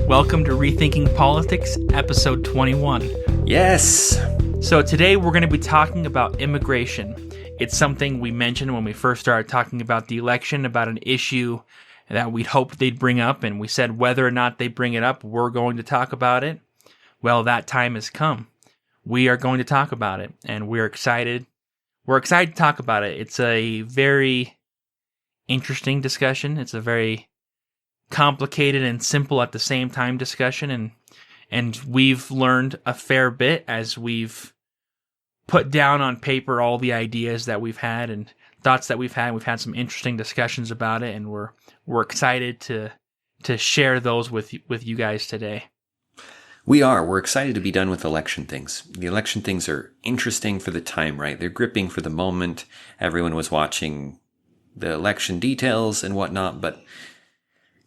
Welcome to Rethinking Politics, episode 21. Yes! So today we're going to be talking about immigration. It's something we mentioned when we first started talking about the election, about an issue that we'd hoped they'd bring up, and we said whether or not they bring it up, we're going to talk about it. Well, that time has come. We are going to talk about it, and we're excited. We're excited to talk about it. It's a very interesting discussion. It's a very complicated and simple at the same time discussion, and we've learned a fair bit as we've put down on paper all the ideas that we've had and thoughts that we've had. We've had some interesting discussions about it, and we're excited to share those with you guys today. We're excited to be done with election things. The election things are interesting for the time, right? They're gripping for the moment. Everyone was watching the election details and whatnot, but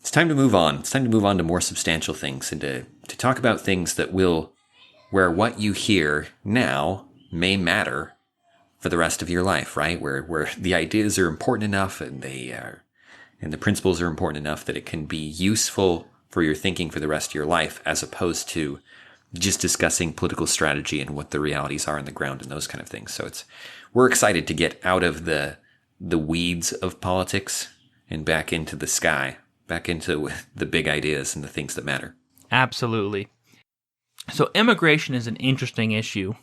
it's time to move on. It's time to move on to more substantial things and to talk about things that where what you hear now may matter for the rest of your life, right? Where the ideas are important enough and the principles are important enough that it can be useful for your thinking for the rest of your life, as opposed to just discussing political strategy and what the realities are on the ground and those kind of things. So we're excited to get out of the weeds of politics and back into the sky. Back into the big ideas and the things that matter. Absolutely. So immigration is an interesting issue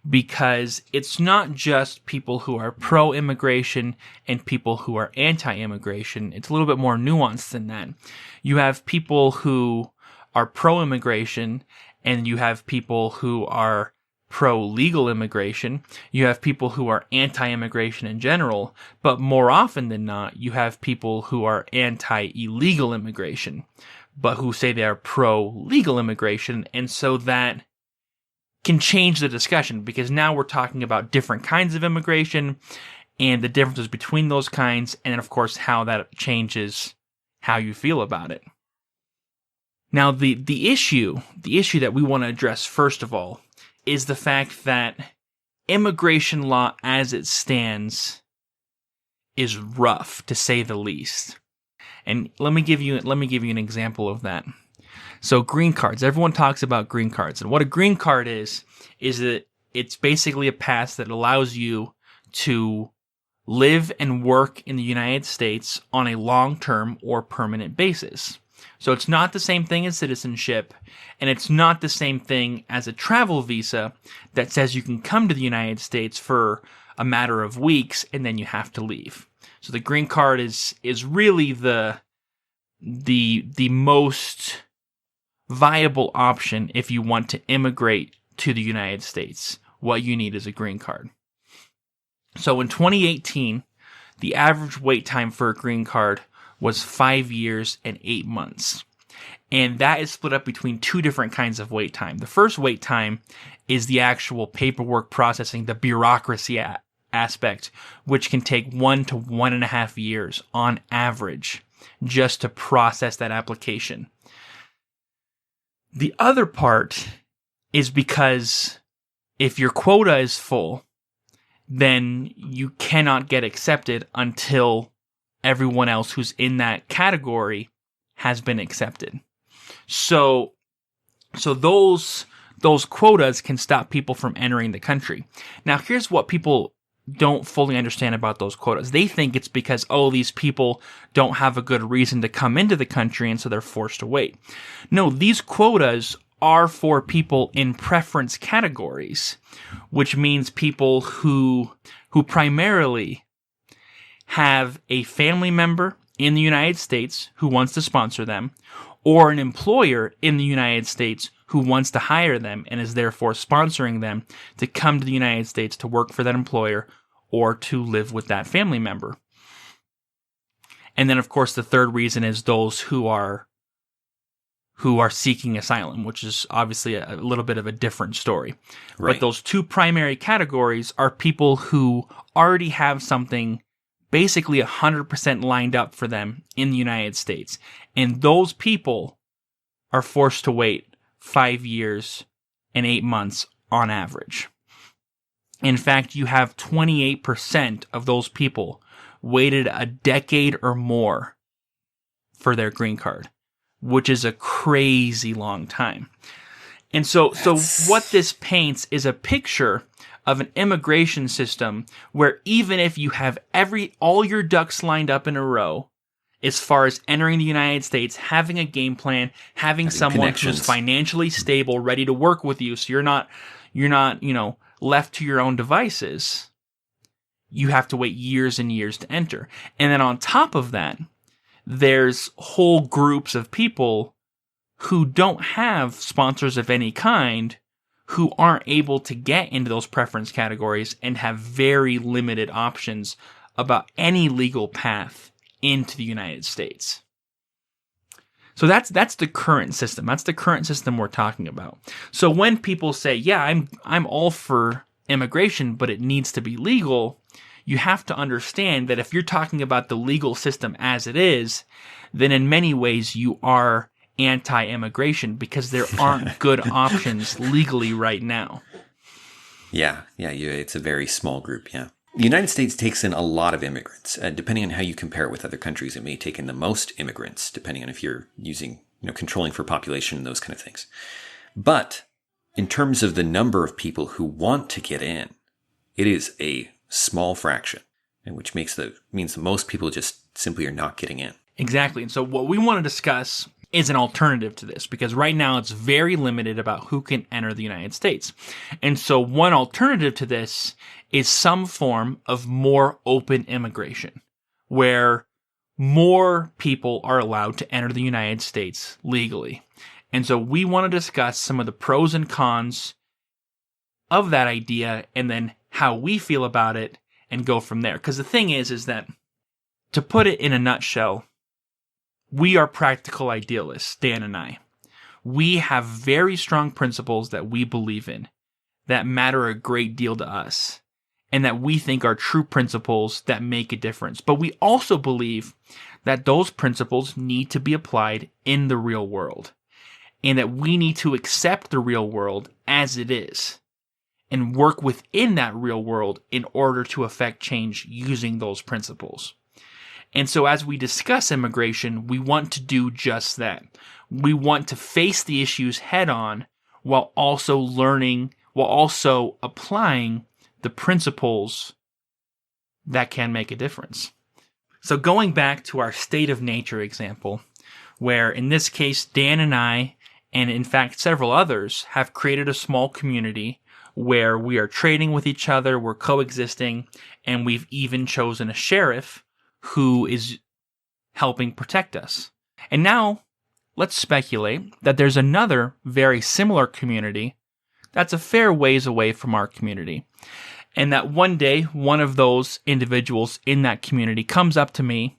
because it's not just people who are pro-immigration and people who are anti-immigration. It's a little bit more nuanced than that. You have people who are pro-immigration and you have people who are pro-legal immigration. You have people who are anti-immigration in general, but more often than not, you have people who are anti-illegal immigration, but who say they are pro-legal immigration, and so that can change the discussion, because now we're talking about different kinds of immigration, and the differences between those kinds, and of course how that changes how you feel about it. Now, the issue that we want to address first of all is the fact that immigration law as it stands is rough, to say the least. And let me give you an example of that. So green cards. Everyone talks about green cards. And what a green card is that it's basically a pass that allows you to live and work in the United States on a long-term or permanent basis. So it's not the same thing as citizenship, and it's not the same thing as a travel visa that says you can come to the United States for a matter of weeks and then you have to leave. So the green card is really the most viable option if you want to immigrate to the United States. What you need is a green card. So in 2018, the average wait time for a green card was 5 years and 8 months. And that is split up between two different kinds of wait time. The first wait time is the actual paperwork processing, the bureaucracy aspect, which can take 1 to 1.5 years on average just to process that application. The other part is because if your quota is full, then you cannot get accepted until everyone else who's in that category has been accepted. So those quotas can stop people from entering the country. Now, here's what people don't fully understand about those quotas. They think it's because, these people don't have a good reason to come into the country and so they're forced to wait. No, these quotas are for people in preference categories, which means people who primarily have a family member in the United States who wants to sponsor them, or an employer in the United States who wants to hire them and is therefore sponsoring them to come to the United States to work for that employer or to live with that family member. And then, of course, the third reason is those who are seeking asylum, which is obviously a little bit of a different story. Right. But those two primary categories are people who already have something basically 100% lined up for them in the United States. And those people are forced to wait 5 years and 8 months on average. In fact, you have 28% of those people waited a decade or more for their green card, which is a crazy long time. And so what this paints is a picture of an immigration system where even if you have all your ducks lined up in a row, as far as entering the United States, having a game plan, having someone who's financially stable, ready to work with you, so you're not, left to your own devices, you have to wait years and years to enter. And then on top of that, there's whole groups of people who don't have sponsors of any kind, who aren't able to get into those preference categories and have very limited options about any legal path into the United States. So that's the current system. That's the current system we're talking about. So when people say, yeah, I'm all for immigration, but it needs to be legal, you have to understand that if you're talking about the legal system as it is, then in many ways you are anti-immigration because there aren't good options legally right now. Yeah, it's a very small group, yeah. The United States takes in a lot of immigrants. Depending on how you compare it with other countries, it may take in the most immigrants, depending on if you're using, controlling for population and those kind of things. But in terms of the number of people who want to get in, it is a small fraction, and which means that most people just simply are not getting in. Exactly. And so what we want to discuss is an alternative to this, because right now it's very limited about who can enter the United States. And so one alternative to this is some form of more open immigration, where more people are allowed to enter the United States legally. And so we want to discuss some of the pros and cons of that idea, and then how we feel about it, and go from there. Because the thing is that, to put it in a nutshell, we are practical idealists, Dan and I. We have very strong principles that we believe in, that matter a great deal to us, and that we think are true principles that make a difference. But we also believe that those principles need to be applied in the real world, and that we need to accept the real world as it is, and work within that real world in order to affect change using those principles. And so as we discuss immigration, we want to do just that. We want to face the issues head on while also applying the principles that can make a difference. So going back to our state of nature example, where in this case, Dan and I, and in fact several others, have created a small community where we are trading with each other, we're coexisting, and we've even chosen a sheriff who is helping protect us. And now, let's speculate that there's another very similar community that's a fair ways away from our community. And that one day, one of those individuals in that community comes up to me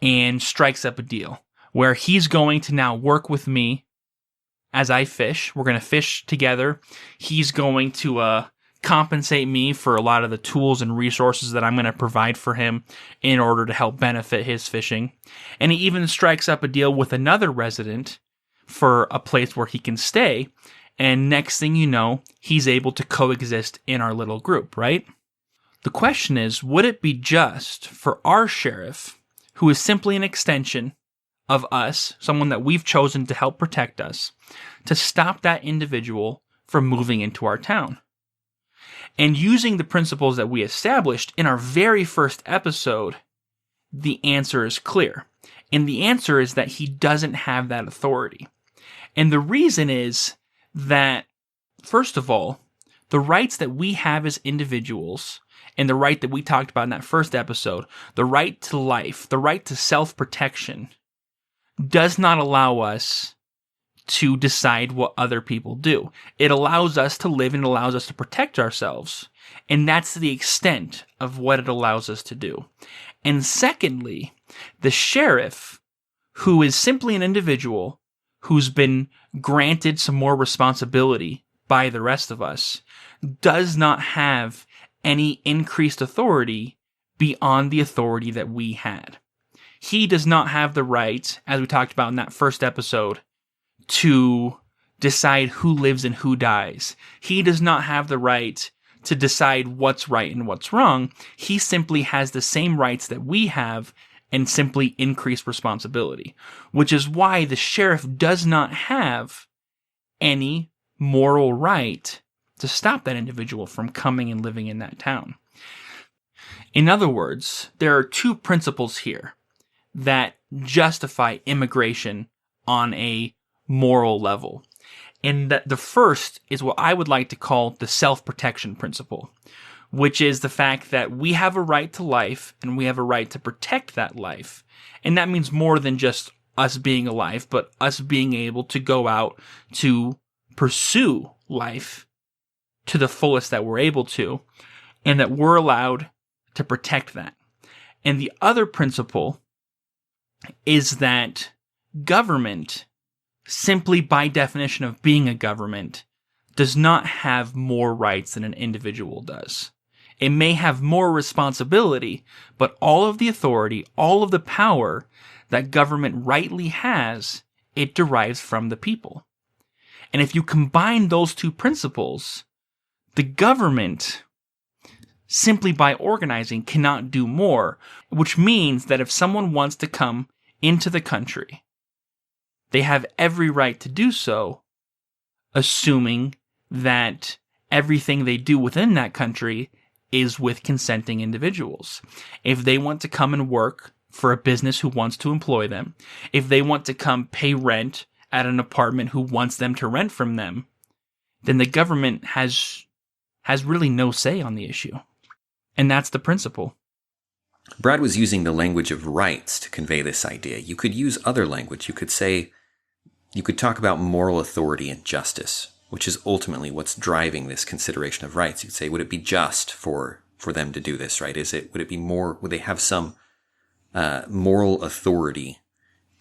and strikes up a deal where he's going to now work with me as I fish. We're going to fish together. He's going to compensate me for a lot of the tools and resources that I'm going to provide for him in order to help benefit his fishing. And he even strikes up a deal with another resident for a place where he can stay. And next thing you know, he's able to coexist in our little group, right? The question is, would it be just for our sheriff, who is simply an extension of us, someone that we've chosen to help protect us, to stop that individual from moving into our town? And using the principles that we established in our very first episode, the answer is clear. And the answer is that he doesn't have that authority. And the reason is that, first of all, the rights that we have as individuals, and the right that we talked about in that first episode, the right to life, the right to self-protection, does not allow us to decide what other people do. It allows us to live and allows us to protect ourselves. And that's the extent of what it allows us to do. And secondly, the sheriff, who is simply an individual who's been granted some more responsibility by the rest of us, does not have any increased authority beyond the authority that we had. He does not have the right, as we talked about in that first episode, to decide who lives and who dies. He does not have the right to decide what's right and what's wrong. He simply has the same rights that we have and simply increase responsibility, which is why the sheriff does not have any moral right to stop that individual from coming and living in that town. In other words, there are two principles here that justify immigration on a moral level. And that the first is what I would like to call the self-protection principle, which is the fact that we have a right to life and we have a right to protect that life. And that means more than just us being alive, but us being able to go out to pursue life to the fullest that we're able to, and that we're allowed to protect that. And the other principle is that government, simply by definition of being a government, does not have more rights than an individual does. It may have more responsibility, but all of the authority, all of the power that government rightly has, it derives from the people. And if you combine those two principles, the government, simply by organizing, cannot do more, which means that if someone wants to come into the country, they have every right to do so, assuming that everything they do within that country is with consenting individuals. If they want to come and work for a business who wants to employ them, if they want to come pay rent at an apartment who wants them to rent from them, then the government has really no say on the issue. And that's the principle. Brad was using the language of rights to convey this idea. You could use other language. You could talk about moral authority and justice, which is ultimately what's driving this consideration of rights. You'd say, would it be just for them to do this, right? Would they have some moral authority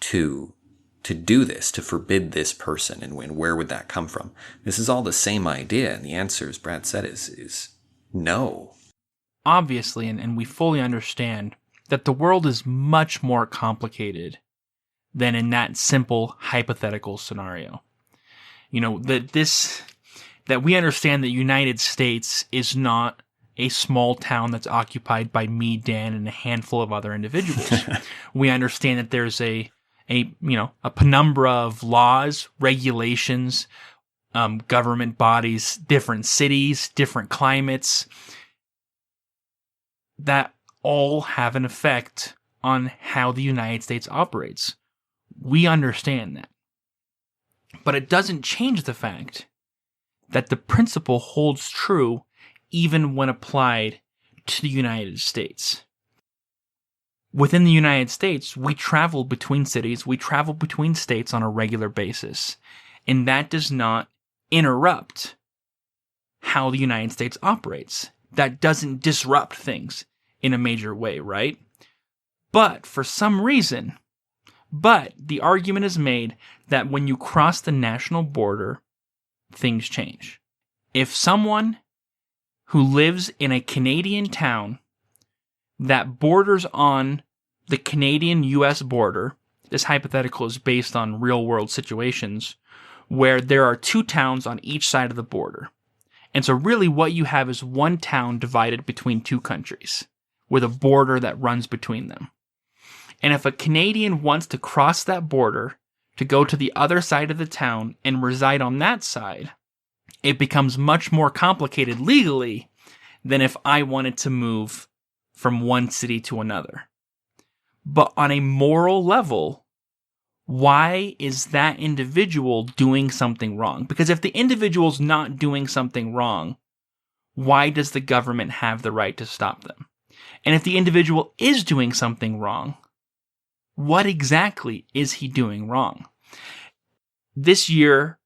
to do this, to forbid this person, and where would that come from? This is all the same idea, and the answer, as Brad said, is no. Obviously, and we fully understand that the world is much more complicated than in that simple hypothetical scenario. You know, that we understand the United States is not a small town that's occupied by me, Dan, and a handful of other individuals. We understand that there's a penumbra of laws, regulations, government bodies, different cities, different climates, that all have an effect on how the United States operates. We understand that. But it doesn't change the fact that the principle holds true even when applied to the United States. Within the United States, we travel between cities, we travel between states on a regular basis, and that does not interrupt how the United States operates. That doesn't disrupt things in a major way, right? But for some reason, the argument is made that when you cross the national border, things change. If someone who lives in a Canadian town that borders on the Canadian-US border, this hypothetical is based on real-world situations, where there are two towns on each side of the border. And so really what you have is one town divided between two countries, with a border that runs between them. And if a Canadian wants to cross that border to go to the other side of the town and reside on that side, it becomes much more complicated legally than if I wanted to move from one city to another. But on a moral level, why is that individual doing something wrong? Because if the individual's not doing something wrong, why does the government have the right to stop them? And if the individual is doing something wrong, what exactly is he doing wrong? This year,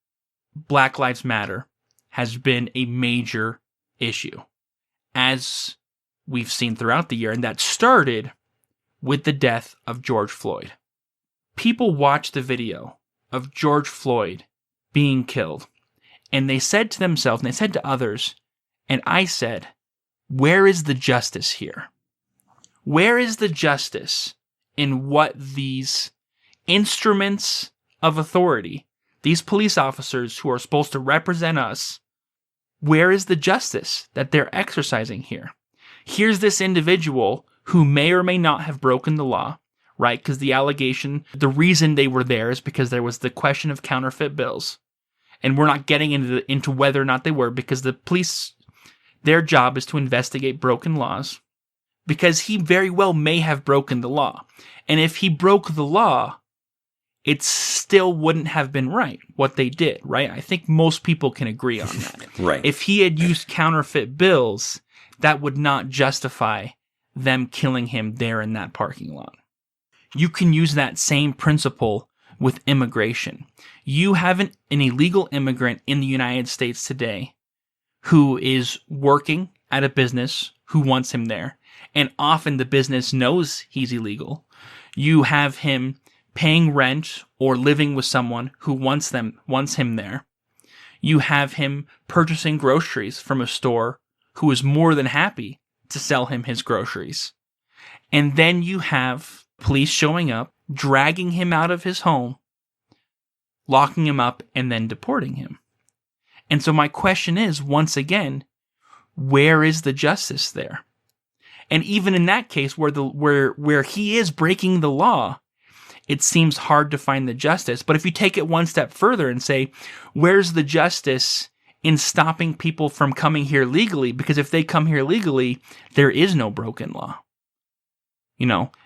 Black Lives Matter has been a major issue, as we've seen throughout the year, and that started with the death of George Floyd. People watched the video of George Floyd being killed, and they said to themselves, and they said to others, and I said, where is the justice here? Where is the justice in what these instruments of authority, these police officers who are supposed to represent us, where is the justice that they're exercising here? Here's this individual who may or may not have broken the law, right? Because the allegation, the reason they were there is because there was the question of counterfeit bills. And we're not getting into whether or not they were, because the police, their job is to investigate broken laws, because he very well may have broken the law. And if he broke the law, it still wouldn't have been right, what they did, right? I think most people can agree on that. Right. If he had used counterfeit bills, that would not justify them killing him there in that parking lot. You can use that same principle with immigration. You have an illegal immigrant in the United States today who is working at a business who wants him there, and often the business knows he's illegal. You have him paying rent or living with someone who wants him there. You have him purchasing groceries from a store who is more than happy to sell him his groceries. And then you have police showing up, dragging him out of his home, locking him up, and then deporting him. And so my question is, once again, where is the justice there? And even in that case where he is breaking the law, it seems hard to find the justice. But if you take it one step further and say, where's the justice in stopping people from coming here legally? Because if they come here legally, there is no broken law.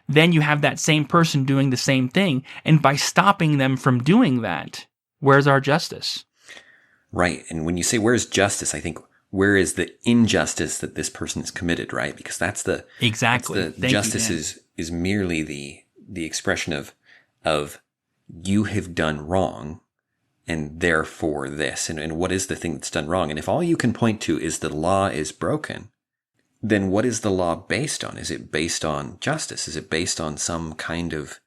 Then you have that same person doing the same thing. And by stopping them from doing that, where's our justice? Right. And when you say where's justice, I think where is the injustice that this person has committed, right? Because that's the justice is merely the expression of you have done wrong and therefore this. And what is the thing that's done wrong? And if all you can point to is the law is broken, then what is the law based on? Is it based on justice? Is it based on some kind of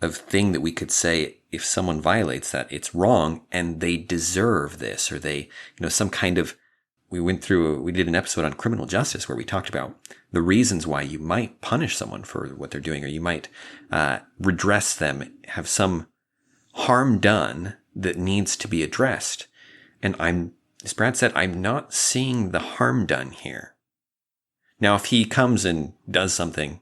thing that we could say, if someone violates that, it's wrong and they deserve this, or they, some kind of, we did an episode on criminal justice where we talked about the reasons why you might punish someone for what they're doing, or you might redress them, have some harm done that needs to be addressed. And as Brad said, I'm not seeing the harm done here. Now, if he comes and does something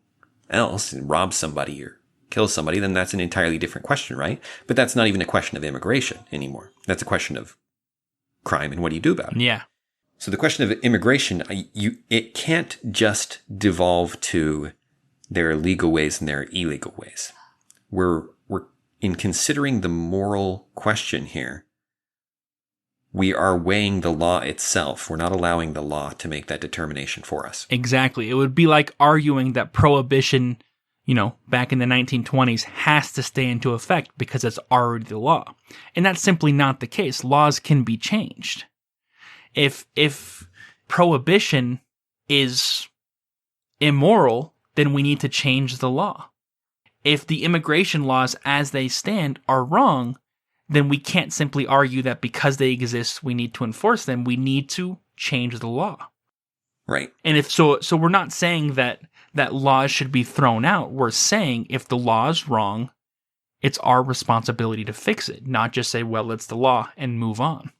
else and robs somebody or kills somebody, then that's an entirely different question, right? But that's not even a question of immigration anymore. That's a question of crime and what do you do about it? Yeah. So the question of immigration, it can't just devolve to their legal ways and their illegal ways. We're in considering the moral question here, we are weighing the law itself. We're not allowing the law to make that determination for us. Exactly. It would be like arguing that prohibition, back in the 1920s has to stay into effect because it's already the law. And that's simply not the case. Laws can be changed. If prohibition is immoral, then we need to change the law. If the immigration laws as they stand are wrong, then we can't simply argue that because they exist, we need to enforce them. We need to change the law. Right. And if so we're not saying that laws should be thrown out. We're saying if the law is wrong, it's our responsibility to fix it, not just say, well, it's the law and move on.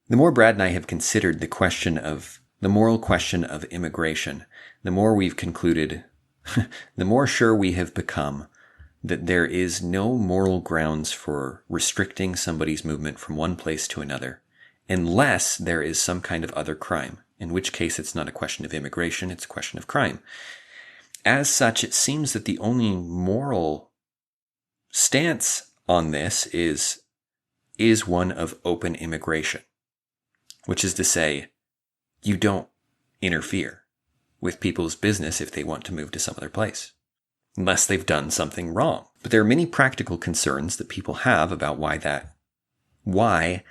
The more Brad and I have considered the moral question of immigration, the more we've concluded, the more sure we have become that there is no moral grounds for restricting somebody's movement from one place to another, unless there is some kind of other crime, in which case it's not a question of immigration, it's a question of crime. As such, it seems that the only moral stance on this is one of open immigration, which is to say, you don't interfere with people's business if they want to move to some other place, unless they've done something wrong. But there are many practical concerns that people have about why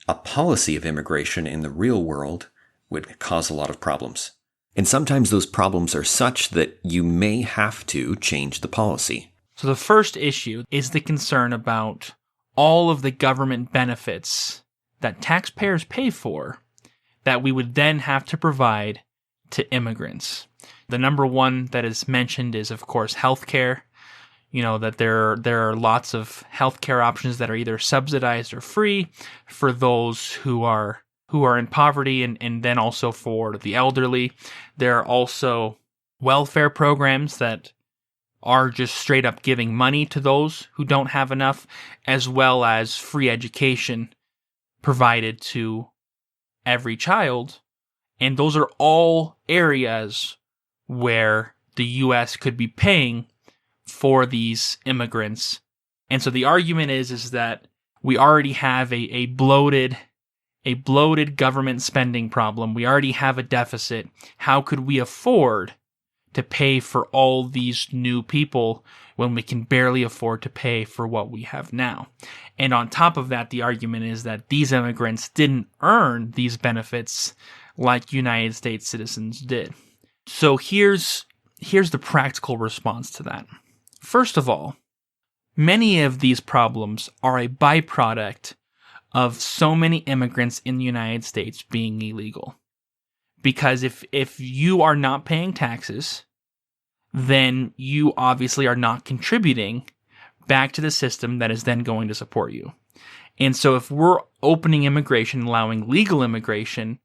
a policy of immigration in the real world would cause a lot of problems. And sometimes those problems are such that you may have to change the policy. So the first issue is the concern about all of the government benefits that taxpayers pay for that we would then have to provide to immigrants. The number one that is mentioned is, of course, healthcare. That there are lots of healthcare options that are either subsidized or free for those who are in poverty, and then also for the elderly. There are also welfare programs that are just straight up giving money to those who don't have enough, as well as free education provided to every child. And those are all areas where the U.S. could be paying for these immigrants. And so the argument is that we already have a bloated government spending problem. We already have a deficit. How could we afford to pay for all these new people when we can barely afford to pay for what we have now? And on top of that, the argument is that these immigrants didn't earn these benefits like United States citizens did. So here's the practical response to that. First of all, many of these problems are a byproduct of so many immigrants in the United States being illegal. Because if you are not paying taxes, then you obviously are not contributing back to the system that is then going to support you. And so if we're opening immigration, allowing legal immigration,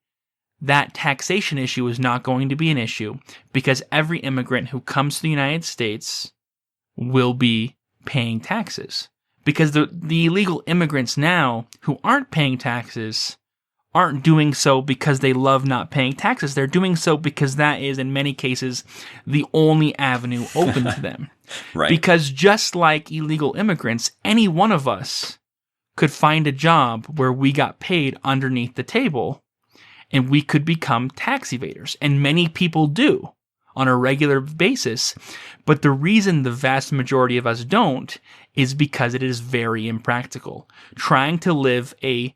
that taxation issue is not going to be an issue because every immigrant who comes to the United States will be paying taxes. Because the illegal immigrants now who aren't paying taxes aren't doing so because they love not paying taxes. They're doing so because that is, in many cases, the only avenue open to them. Right. Because just like illegal immigrants, any one of us could find a job where we got paid underneath the table and we could become tax evaders. And many people do on a regular basis. But the reason the vast majority of us don't is because it is very impractical. Trying to live a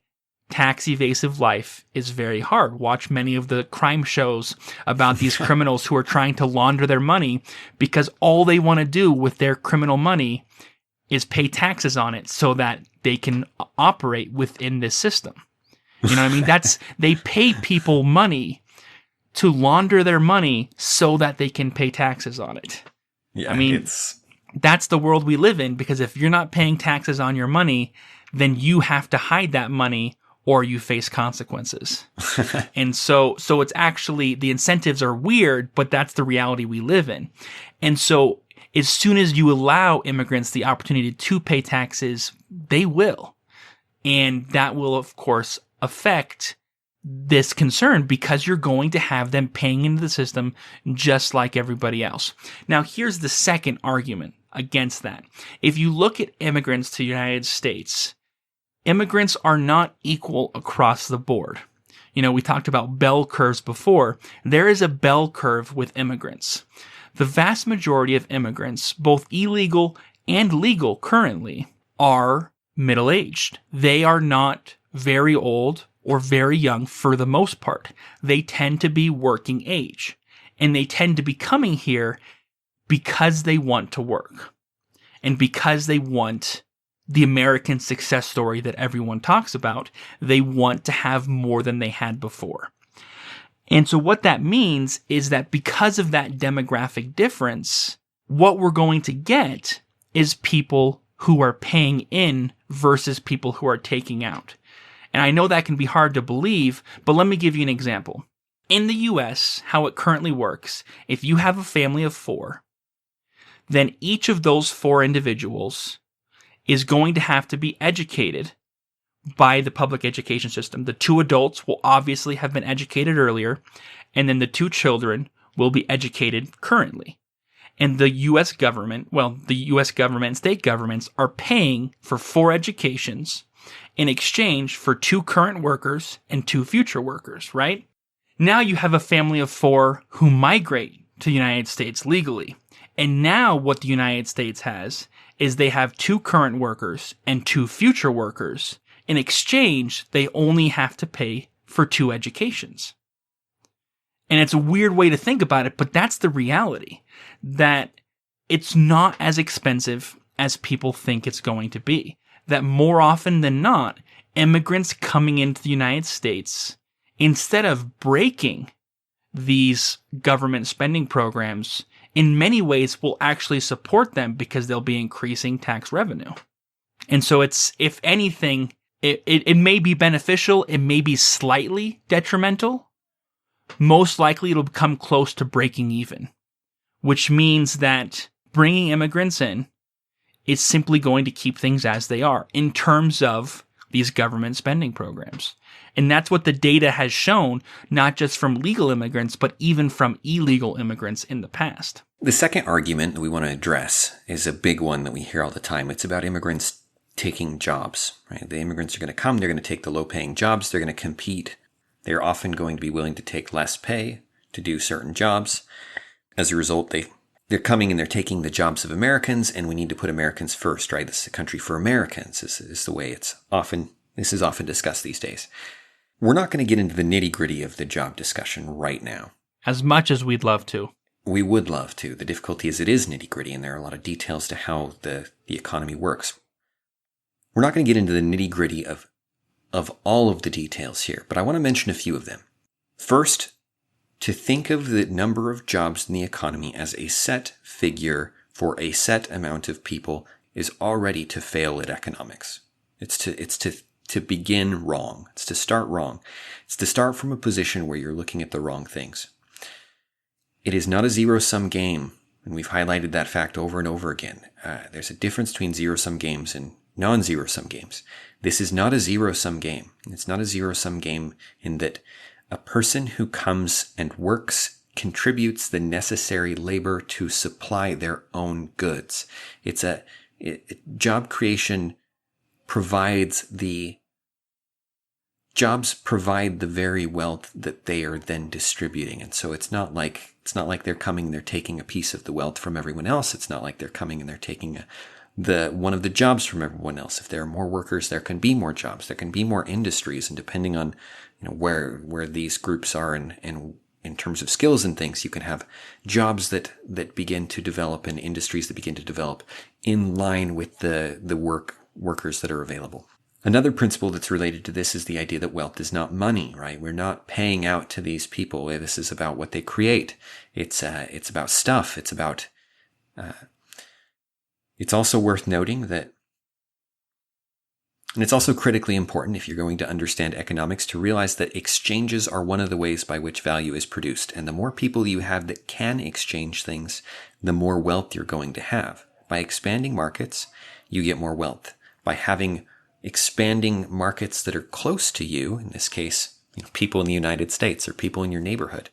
tax evasive life is very hard. Watch many of the crime shows about these criminals who are trying to launder their money because all they want to do with their criminal money is pay taxes on it so that they can operate within this system. You know what I mean? They pay people money to launder their money so that they can pay taxes on it. Yeah, I mean, that's the world we live in, because if you're not paying taxes on your money, then you have to hide that money or you face consequences. And so it's actually, the incentives are weird, but that's the reality we live in. And so as soon as you allow immigrants the opportunity to pay taxes, they will. And that will, of course, affect this concern because you're going to have them paying into the system just like everybody else. Now, here's the second argument against that. If you look at immigrants to the United States, immigrants are not equal across the board. You know, we talked about bell curves before. There is a bell curve with immigrants. The vast majority of immigrants, both illegal and legal currently, are middle-aged. They are not very old or very young for the most part. They tend to be working age. And they tend to be coming here because they want to work. And because they want the American success story that everyone talks about. They want to have more than they had before. And so what that means is that because of that demographic difference, what we're going to get is people who are paying in versus people who are taking out. And I know that can be hard to believe, but let me give you an example. In the US, how it currently works, if you have a family of 4, then each of those 4 individuals is going to have to be educated by the public education system. The 2 adults will obviously have been educated earlier, and then the 2 children will be educated currently. And the U.S. government, the U.S. government and state governments are paying for 4 educations in exchange for 2 current workers and 2 future workers, right? Now you have a family of 4 who migrate to the United States legally. And now what the United States has is they have 2 current workers and 2 future workers. In exchange, they only have to pay for 2 educations. And it's a weird way to think about it, but that's the reality. That it's not as expensive as people think it's going to be. That more often than not, immigrants coming into the United States, instead of breaking these government spending programs, in many ways will actually support them because they'll be increasing tax revenue. And so it's, if anything, it may be beneficial, it may be slightly detrimental. Most likely it'll come close to breaking even, which means that bringing immigrants in is simply going to keep things as they are in terms of these government spending programs. And that's what the data has shown, not just from legal immigrants, but even from illegal immigrants in the past. The second argument that we want to address is a big one that we hear all the time. It's about immigrants taking jobs, right? The immigrants are going to come, they're going to take the low-paying jobs, they're going to compete. They're often going to be willing to take less pay to do certain jobs. As a result, they're coming and they're taking the jobs of Americans, and we need to put Americans first, right? This is a country for Americans. This is the way this is often discussed these days. We're not going to get into the nitty-gritty of the job discussion right now. As much as we'd love to. We would love to. The difficulty is it is nitty-gritty, and there are a lot of details to how the economy works. We're not going to get into the nitty-gritty of all of the details here, but I want to mention a few of them. First, to think of the number of jobs in the economy as a set figure for a set amount of people is already to fail at economics. It's to begin wrong. It's to start wrong. It's to start from a position where you're looking at the wrong things. It is not a zero-sum game, and we've highlighted that fact over and over again. There's a difference between zero-sum games and non-zero-sum games. This is not a zero-sum game. It's not a zero-sum game in that a person who comes and works contributes the necessary labor to supply their own goods. Job creation jobs provide the very wealth that they are then distributing. And so it's not like they're coming and they're taking a piece of the wealth from everyone else. It's not like they're coming and they're taking one of the jobs from everyone else. If there are more workers, there can be more jobs. There can be more industries. And depending on where these groups are and in terms of skills and things, you can have jobs that begin to develop and industries that begin to develop in line with the workers that are available. Another principle that's related to this is the idea that wealth is not money, right? We're not paying out to these people. This is about what they create. It's about stuff. It's also worth noting that, and it's also critically important if you're going to understand economics, to realize that exchanges are one of the ways by which value is produced. And the more people you have that can exchange things, the more wealth you're going to have. By expanding markets, you get more wealth. By having expanding markets that are close to you, in this case, people in the United States or people in your neighborhood,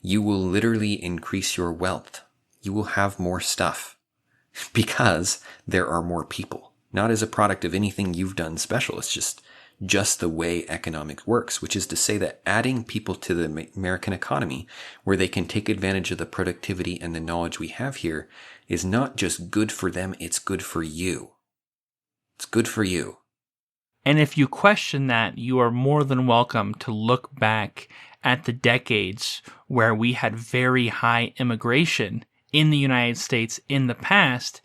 you will literally increase your wealth. You will have more stuff because there are more people, not as a product of anything you've done special. It's just the way economics works, which is to say that adding people to the American economy where they can take advantage of the productivity and the knowledge we have here is not just good for them, it's good for you. It's good for you. And if you question that, you are more than welcome to look back at the decades where we had very high immigration in the United States in the past,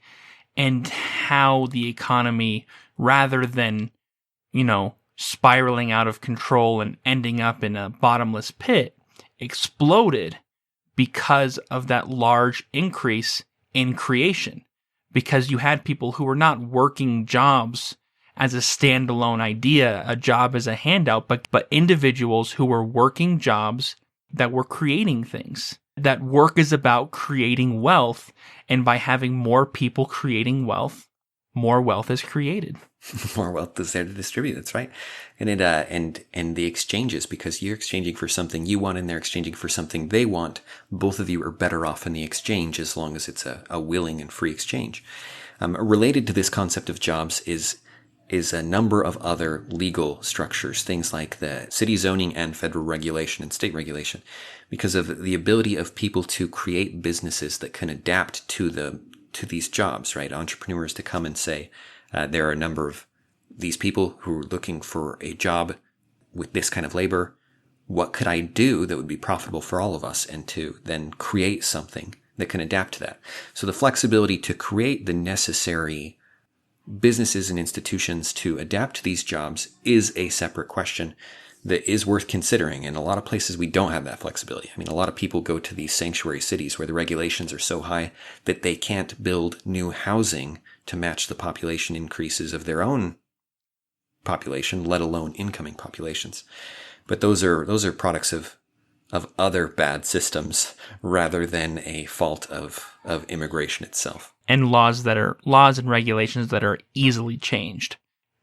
and how the economy, rather than, spiraling out of control and ending up in a bottomless pit, exploded because of that large increase in creation. Because you had people who were not working jobs as a standalone idea, a job as a handout, but individuals who were working jobs that were creating things. That work is about creating wealth, and by having more people creating wealth, more wealth is created. More wealth is there to distribute. That's right. And and the exchanges, because you're exchanging for something you want and they're exchanging for something they want, both of you are better off in the exchange as long as it's a willing and free exchange. Related to this concept of jobs is a number of other legal structures, things like the city zoning and federal regulation and state regulation, because of the ability of people to create businesses that can adapt to these jobs, right? Entrepreneurs to come and say, there are a number of these people who are looking for a job with this kind of labor. What could I do that would be profitable for all of us? And to then create something that can adapt to that. So the flexibility to create the necessary businesses and institutions to adapt to these jobs is a separate question that is worth considering. In a lot of places, we don't have that flexibility. I mean, a lot of people go to these sanctuary cities where the regulations are so high that they can't build new housing to match the population increases of their own population, let alone incoming populations. But those are products of other bad systems rather than a fault of immigration itself. and laws and regulations that are easily changed,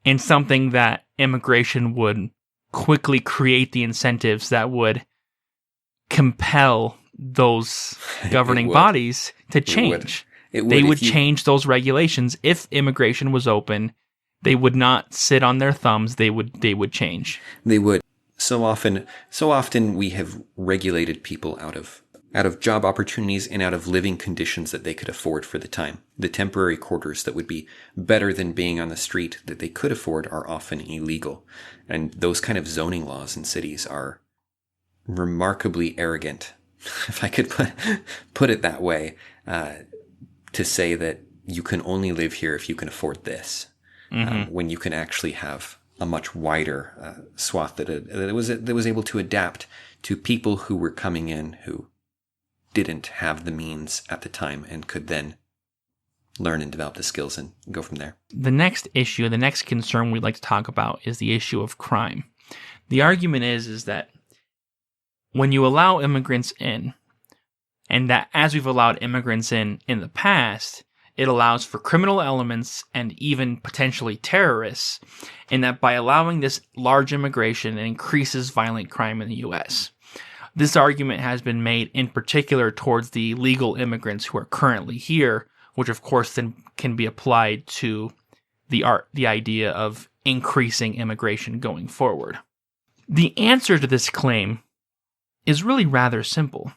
and something that immigration would quickly create the incentives that would compel those governing bodies to change. They would change those regulations. If immigration was open, they would not sit on their thumbs. They would change. They would. So often we have regulated people out of job opportunities and out of living conditions that they could afford for the time. The temporary quarters that would be better than being on the street that they could afford are often illegal. And those kind of zoning laws in cities are remarkably arrogant, if I could put it that way, to say that you can only live here if you can afford this, when you can actually have a much wider swath that was able to adapt to people who were coming in who didn't have the means at the time and could then learn and develop the skills and go from there. The next issue, the next concern we'd like to talk about is the issue of crime. The argument is that when you allow immigrants in, and that as we've allowed immigrants in the past, it allows for criminal elements and even potentially terrorists, and that by allowing this large immigration, it increases violent crime in the U.S. This argument has been made in particular towards the legal immigrants who are currently here, which of course then can be applied to the idea of increasing immigration going forward. The answer to this claim is really rather simple.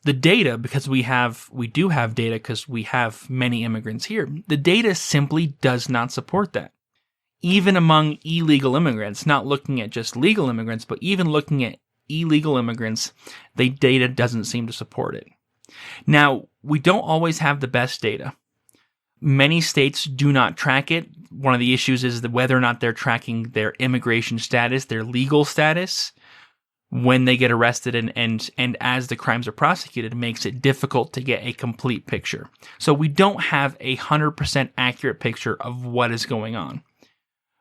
The data, because we do have data because we have many immigrants here, the data simply does not support that. Even among illegal immigrants, not looking at just legal immigrants, but even looking at illegal immigrants, the data doesn't seem to support it. Now, we don't always have the best data. Many states do not track it. One of the issues is whether or not they're tracking their immigration status, their legal status, when they get arrested and as the crimes are prosecuted, it makes it difficult to get a complete picture. So we don't have a 100% accurate picture of what is going on.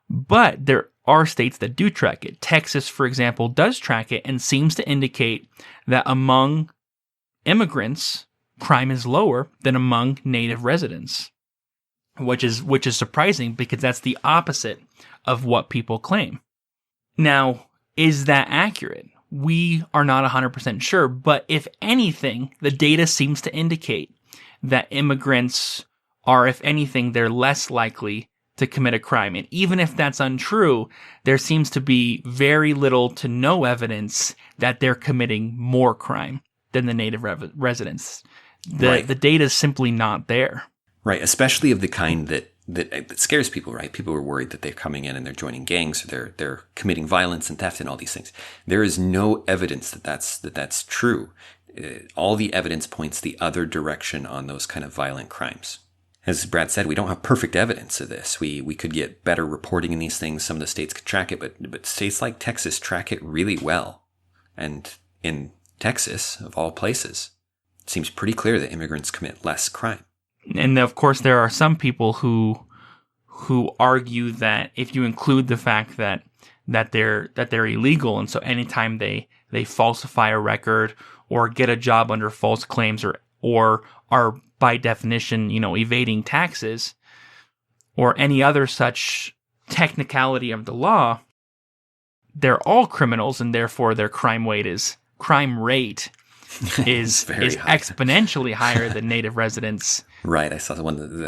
But there are states that do track it. Texas, for example, does track it and seems to indicate that among immigrants, crime is lower than among native residents, which is surprising because that's the opposite of what people claim. Now, is that accurate? We are not 100% sure, but if anything, the data seems to indicate that immigrants are, if anything, they're less likely to commit a crime. And even if that's untrue, there seems to be very little to no evidence that they're committing more crime than the native residents. The data is simply not there. Right, especially of the kind that scares people, right? People are worried that they're coming in and they're joining gangs, or they're committing violence and theft and all these things. There is no evidence that that's true. All the evidence points the other direction on those kind of violent crimes. As Brad said, we don't have perfect evidence of this. We could get better reporting in these things. Some of the states could track it, but states like Texas track it really well. And in Texas, of all places, it seems pretty clear that immigrants commit less crime. And of course, there are some people who argue that if you include the fact that they're illegal, and so anytime they falsify a record or get a job under false claims or are by definition, evading taxes or any other such technicality of the law, they're all criminals, and therefore their crime rate is exponentially higher than native residents. Right. I saw I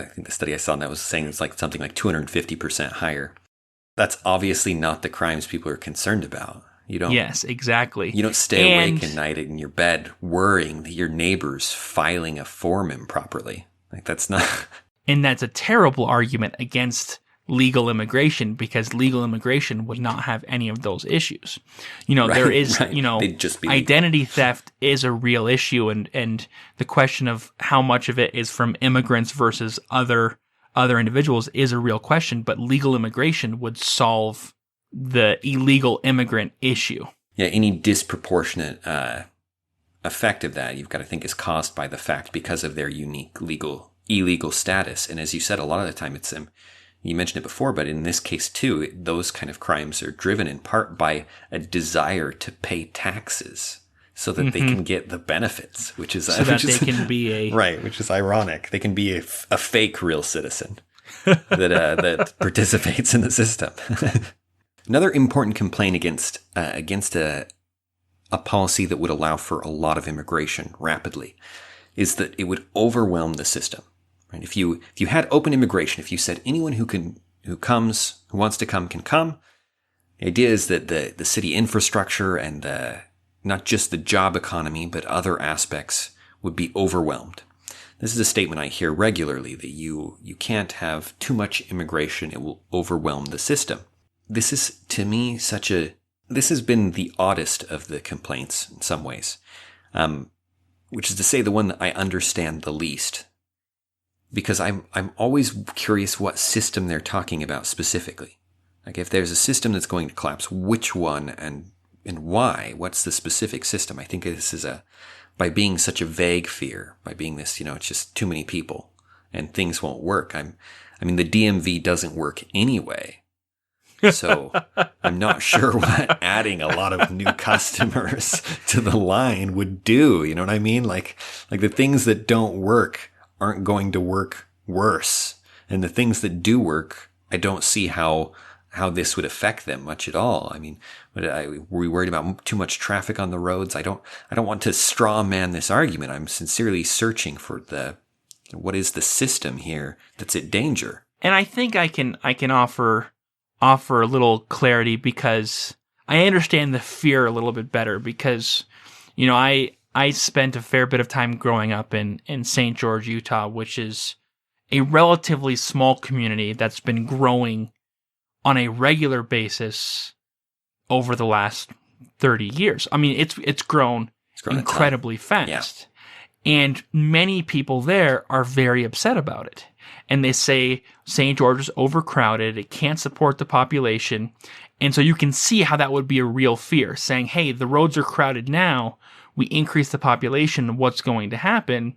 think the study I saw, and that was saying it's like something like 250% higher. That's obviously not the crimes people are concerned about. Yes, exactly. You don't stay awake at night in your bed worrying that your neighbor's filing a form improperly. Like, that's not. And that's a terrible argument against legal immigration, because legal immigration would not have any of those issues. There is, They'd just be identity theft is a real issue, and the question of how much of it is from immigrants versus other individuals is a real question, but legal immigration would solve the illegal immigrant issue. Yeah, any disproportionate effect of that, you've got to think, is caused by the fact because of their unique illegal status. And as you said, a lot of the time it's you mentioned it before, but in this case too, those kind of crimes are driven in part by a desire to pay taxes. so that they can get the benefits, which is so that they can be a right, which is ironic. They can be a fake real citizen that participates in the system. Another important complaint against a policy that would allow for a lot of immigration rapidly is that it would overwhelm the system. Right? If you had open immigration, if you said anyone who wants to come can come, the idea is that the city infrastructure and not just the job economy, but other aspects would be overwhelmed. This is a statement I hear regularly, that you can't have too much immigration, it will overwhelm the system. This is, to me, this has been the oddest of the complaints in some ways, which is to say the one that I understand the least, because I'm always curious what system they're talking about specifically. Like, if there's a system that's going to collapse, which one and why? What's the specific system? I think this is by being such a vague fear, by being this, it's just too many people and things won't work. I mean, the DMV doesn't work anyway. So I'm not sure what adding a lot of new customers to the line would do. You know what I mean? Like the things that don't work aren't going to work worse. And the things that do work, I don't see how this would affect them much at all. I mean, were we worried about too much traffic on the roads? I don't want to straw man this argument. I'm sincerely searching for what is the system here that's at danger. And I think I can offer a little clarity, because I understand the fear a little bit better, because, I spent a fair bit of time growing up in St. George, Utah, which is a relatively small community that's been growing on a regular basis over the last 30 years. I mean, it's grown incredibly fast. Yeah. And many people there are very upset about it. And they say St. George is overcrowded, it can't support the population. And so you can see how that would be a real fear, saying, hey, the roads are crowded now, we increase the population, what's going to happen?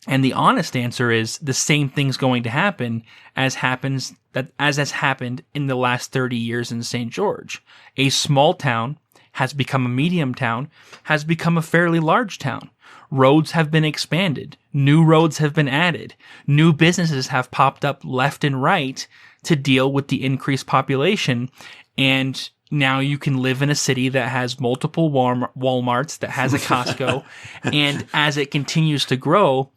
And the honest answer is the same thing's going to happen as has happened in the last 30 years in St. George. A small town has become a medium town, has become a fairly large town. Roads have been expanded. New roads have been added. New businesses have popped up left and right to deal with the increased population. And now you can live in a city that has multiple Walmarts, that has a Costco. And as it continues to grow,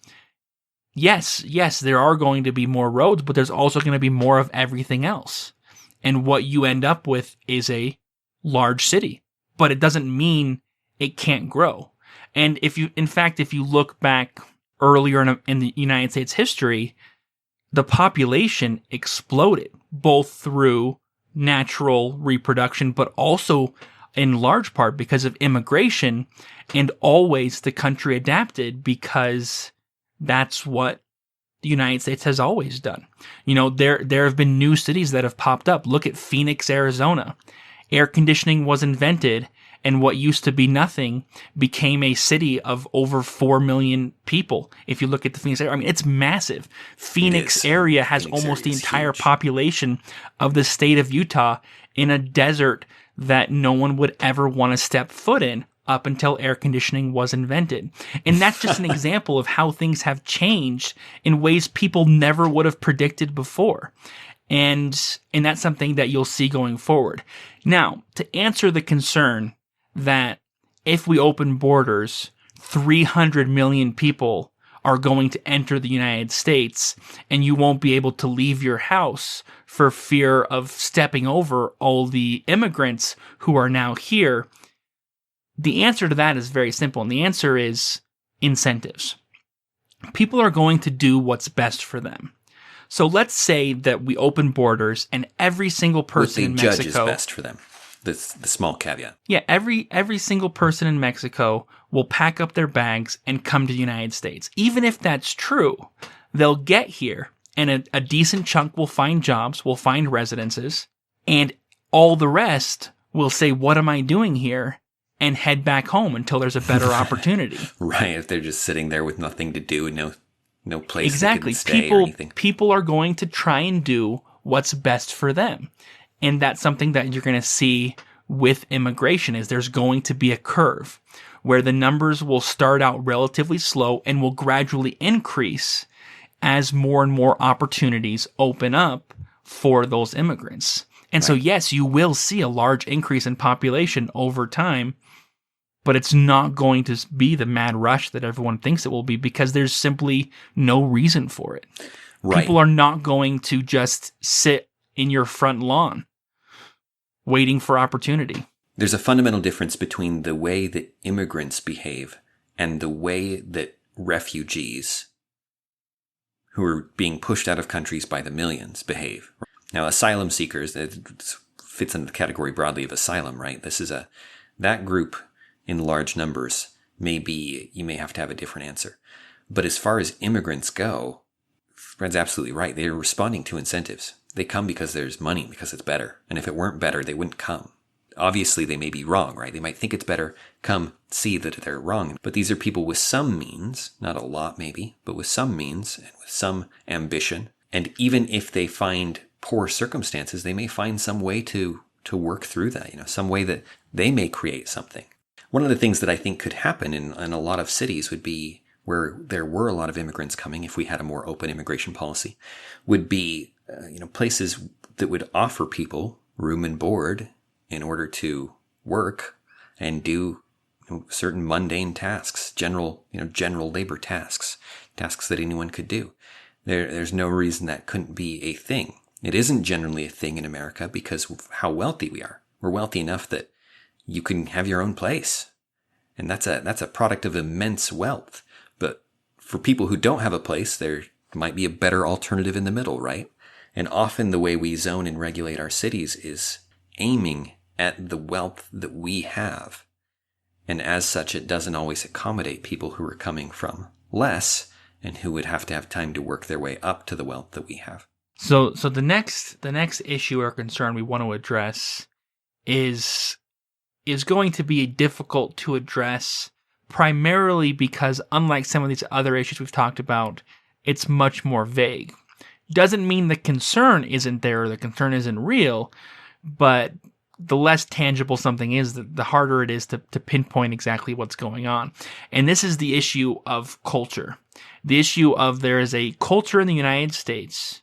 yes, there are going to be more roads, but there's also going to be more of everything else. And what you end up with is a large city. But it doesn't mean it can't grow. And if you look back earlier in the United States history, the population exploded, both through natural reproduction, but also in large part because of immigration. And always the country adapted, because that's what the United States has always done. There have been new cities that have popped up. Look at Phoenix, Arizona. Air conditioning was invented, and what used to be nothing became a city of over 4 million people. If you look at the Phoenix area, I mean, it's massive. Phoenix area has almost the entire population of the state of Utah in a desert that no one would ever want to step foot in up until air conditioning was invented. And that's just an example of how things have changed in ways people never would have predicted before. And that's something that you'll see going forward. Now, to answer the concern that if we open borders, 300 million people are going to enter the United States, and you won't be able to leave your house for fear of stepping over all the immigrants who are now here, the answer to that is very simple, and the answer is incentives. People are going to do what's best for them. So let's say that we open borders and every single person in Mexico... What they judge is best for them. The small caveat. Yeah, every single person in Mexico will pack up their bags and come to the United States. Even if that's true, they'll get here and a decent chunk will find jobs, will find residences, and all the rest will say, what am I doing here? And head back home until there's a better opportunity. Right, if they're just sitting there with nothing to do and no place exactly. They can stay or anything. People are going to try and do what's best for them. And that's something that you're going to see with immigration, is there's going to be a curve. where the numbers will start out relatively slow and will gradually increase as more and more opportunities open up for those immigrants. And so, yes, you will see a large increase in population over time, but it's not going to be the mad rush that everyone thinks it will be because there's simply no reason for it. Right. People are not going to just sit in your front lawn waiting for opportunity. There's a fundamental difference between the way that immigrants behave and the way that refugees who are being pushed out of countries by the millions behave. Now, asylum seekers, that fits into the category broadly of asylum, right? That group in large numbers you may have to have a different answer. But as far as immigrants go, Fred's absolutely right. They're responding to incentives. They come because there's money, because it's better. And if it weren't better, they wouldn't come. Obviously, they may be wrong, right? They might think it's better, come see that they're wrong. But these are people with some means, not a lot maybe, but with some means and with some ambition. And even if they find poor circumstances, they may find some way to work through that, some way that they may create something. One of the things that I think could happen in a lot of cities would be where there were a lot of immigrants coming, if we had a more open immigration policy, would be, places that would offer people room and board in order to work and do certain mundane tasks, general labor tasks that anyone could do. There's no reason that couldn't be a thing. It isn't generally a thing in America because of how wealthy we are. We're wealthy enough that you can have your own place. And that's a product of immense wealth. But for people who don't have a place, there might be a better alternative in the middle, right? And often the way we zone and regulate our cities is aiming at the wealth that we have. And as such, it doesn't always accommodate people who are coming from less and who would have to have time to work their way up to the wealth that we have. So the next issue or concern we want to address is going to be difficult to address primarily because unlike some of these other issues we've talked about, it's much more vague. Doesn't mean the concern isn't there or the concern isn't real, but the less tangible something is, the harder it is to pinpoint exactly what's going on. And this is the issue of culture. The issue of there is a culture in the United States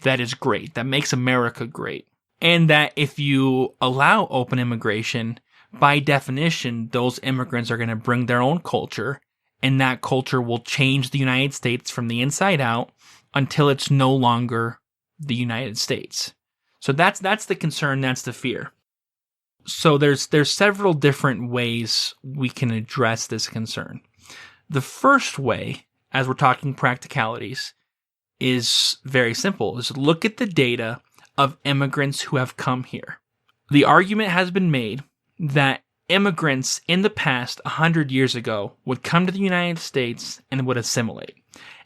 that is great, that makes America great. And that if you allow open immigration, by definition, those immigrants are going to bring their own culture, and that culture will change the United States from the inside out until it's no longer the United States. So that's the concern, that's the fear. So there's several different ways we can address this concern. The first way, as we're talking practicalities, is very simple, is look at the data of immigrants who have come here. The argument has been made that immigrants in the past, 100 years ago, would come to the United States and would assimilate.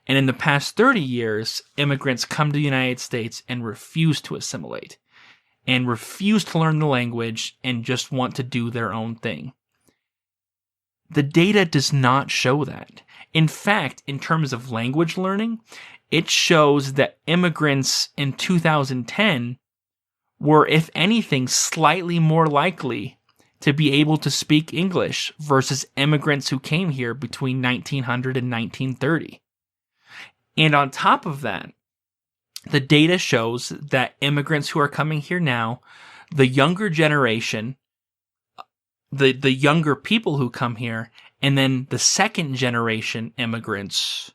And in the past 30 years, immigrants come to the United States and refuse to assimilate, and refuse to learn the language and just want to do their own thing. The data does not show that. In fact, in terms of language learning, it shows that immigrants in 2010 were, if anything, slightly more likely to be able to speak English versus immigrants who came here between 1900 and 1930. And on top of that, the data shows that immigrants who are coming here now, the younger generation, the younger people who come here, and then the second generation immigrants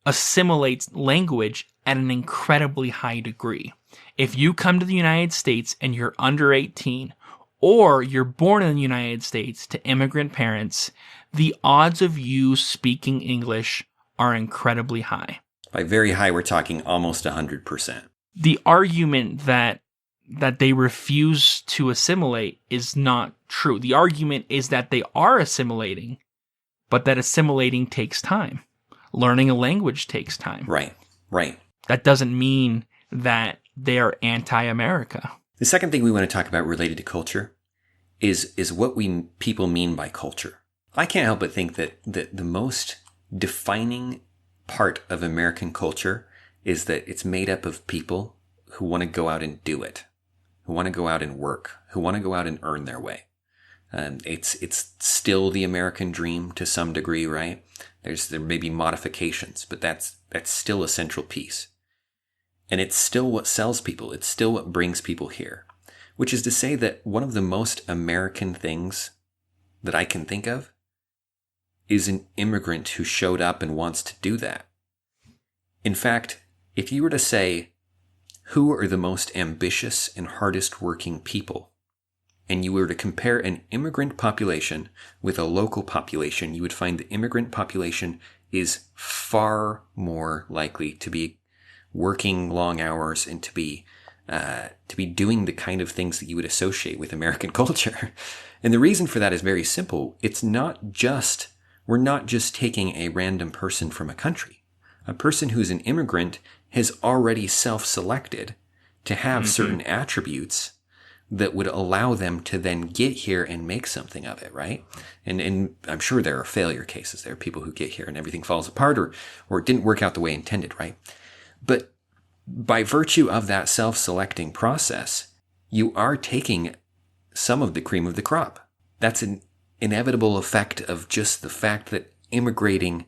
assimilate language at an incredibly high degree. If you come to the United States and you're under 18, or you're born in the United States to immigrant parents, the odds of you speaking English are incredibly high. By very high, we're talking almost 100%. The argument that they refuse to assimilate is not true. The argument is that they are assimilating, but that assimilating takes time. Learning a language takes time. Right. That doesn't mean that they are anti-America. The second thing we want to talk about related to culture is what people mean by culture. I can't help but think that the most defining part of American culture is that it's made up of people who want to go out and do it, who want to go out and work, who want to go out and earn their way. It's still the American dream to some degree, right? There may be modifications, but that's still a central piece. And it's still what sells people. It's still what brings people here. Which is to say that one of the most American things that I can think of is an immigrant who showed up and wants to do that. In fact, if you were to say, who are the most ambitious and hardest working people, and you were to compare an immigrant population with a local population, you would find the immigrant population is far more likely to be working long hours and to be doing the kind of things that you would associate with American culture. And the reason for that is very simple. We're not just taking a random person from a country. A person who's an immigrant has already self-selected to have certain attributes that would allow them to then get here and make something of it, right? And I'm sure there are failure cases. There are people who get here and everything falls apart or it didn't work out the way intended, right? But by virtue of that self-selecting process, you are taking some of the cream of the crop. That's an inevitable effect of just the fact that immigrating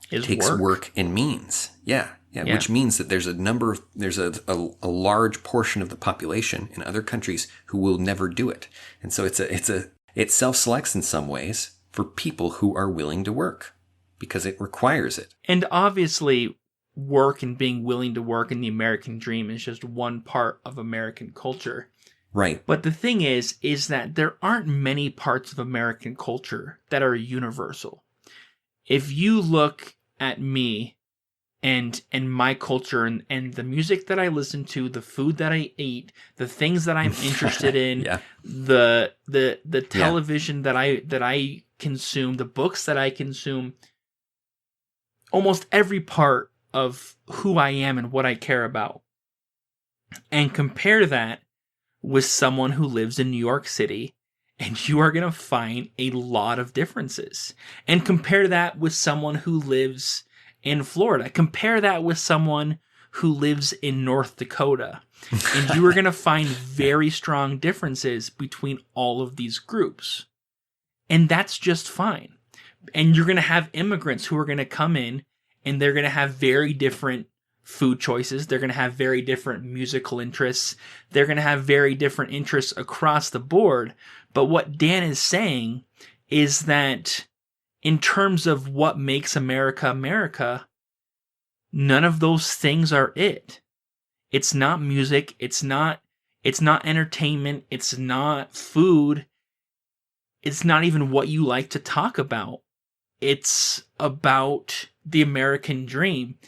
takes work and means. Yeah. Which means that there's a large portion of the population in other countries who will never do it. And so it self-selects in some ways for people who are willing to work because it requires it. And obviously, work and being willing to work in the American dream is just one part of American culture. Right. But the thing is that there aren't many parts of American culture that are universal. If you look at me and my culture and the music that I listen to, the food that I eat, the things that I'm interested in, the television that I consume, the books that I consume, almost every part of who I am and what I care about. And compare that with someone who lives in New York City, and you are going to find a lot of differences. And compare that with someone who lives in Florida. Compare that with someone who lives in North Dakota. And you are going to find very strong differences between all of these groups. And that's just fine. And you're going to have immigrants who are going to come in and they're going to have very different food choices. They're going to have very different musical interests. They're going to have very different interests across the board. But what Dan is saying is that in terms of what makes America America, none of those things are it. It's not music. It's not entertainment. It's not food. It's not even what you like to talk about. It's about the American dream.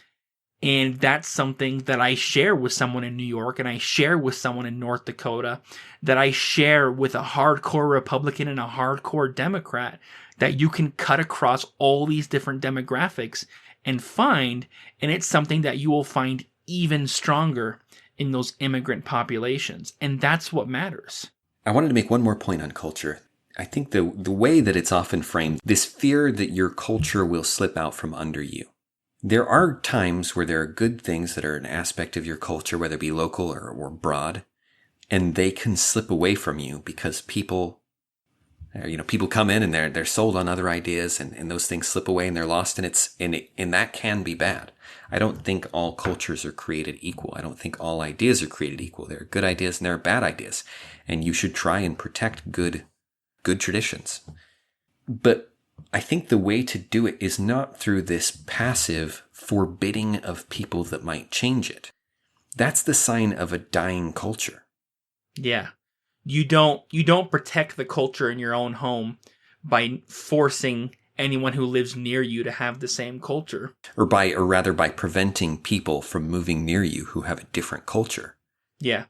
And that's something that I share with someone in New York, and I share with someone in North Dakota, that I share with a hardcore Republican and a hardcore Democrat, that you can cut across all these different demographics and find, and it's something that you will find even stronger in those immigrant populations. And that's what matters. I wanted to make one more point on culture. I think the way that it's often framed, this fear that your culture will slip out from under you. There are times where there are good things that are an aspect of your culture, whether it be local or broad, and they can slip away from you because people come in and they're sold on other ideas, and those things slip away and they're lost, and that can be bad. I don't think all cultures are created equal. I don't think all ideas are created equal. There are good ideas and there are bad ideas, and you should try and protect good traditions. But I think the way to do it is not through this passive forbidding of people that might change it. That's the sign of a dying culture. Yeah. You don't protect the culture in your own home by forcing anyone who lives near you to have the same culture. Or rather by preventing people from moving near you who have a different culture. Yeah.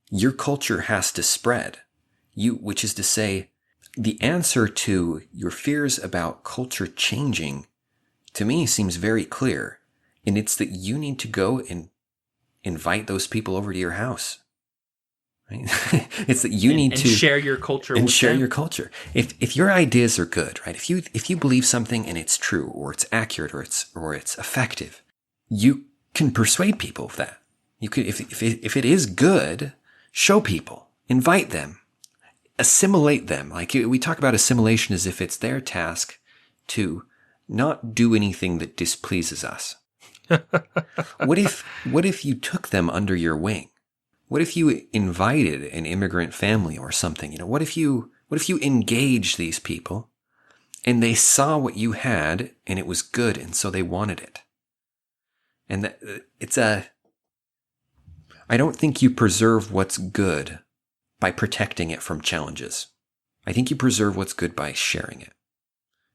Your culture has to spread. Which is to say, the answer to your fears about culture changing, to me, seems very clear. And it's that you need to go and invite those people over to your house. Right? It's that you need to share your culture and with share them. your culture. If your ideas are good, right? If you believe something and it's true, or it's accurate, or it's effective, you can persuade people of that. You could, if it is good, show people, invite them. assimilate them. Like we talk about assimilation as if it's their task to not do anything that displeases us. What if you took them under your wing? What if you invited an immigrant family or something? What if you engaged these people and they saw what you had and it was good and so they wanted it? And I don't think you preserve what's good by protecting it from challenges. I think you preserve what's good by sharing it.